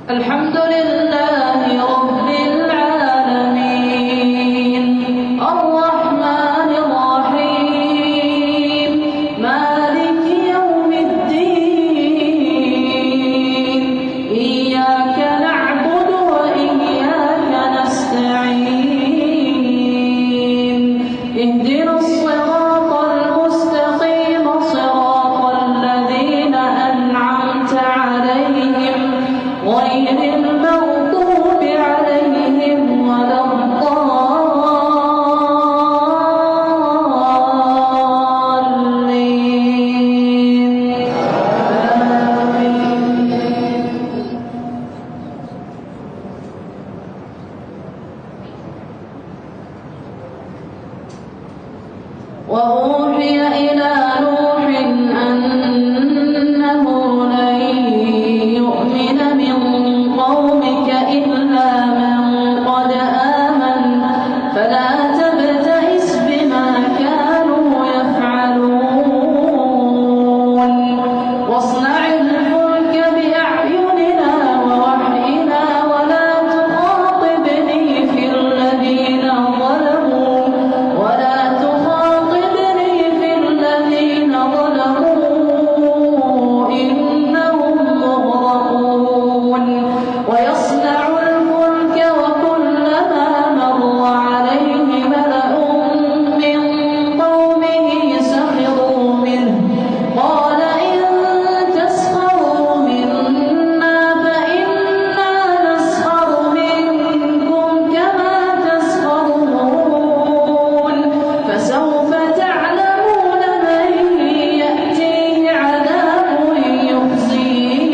الحمد لله رب العالمين الرحمن الرحيم مالك يوم الدين إياك نعبد وإياك نستعين اهدنا الصراط المستقيم صراط الذين أنعمت عليهم غير المغضوب عليهم ولا الضالين وأوحي إلى نوح أنه لن يؤمن من قومك إلا من قد آمن فلا تبتئس بما كانوا يفعلون واصنع الفلك بأعيننا ووحينا ولا تخاطبني في الذين ظلموا إنهم مغرقون ويصنع الفلك وكلما مر عليه ملأ من قومه سخروا منه قال إن تسخروا منا فإنا نسخر منكم كما تسخرون فسوف تعلمون من يأتيه عذاب يخزيه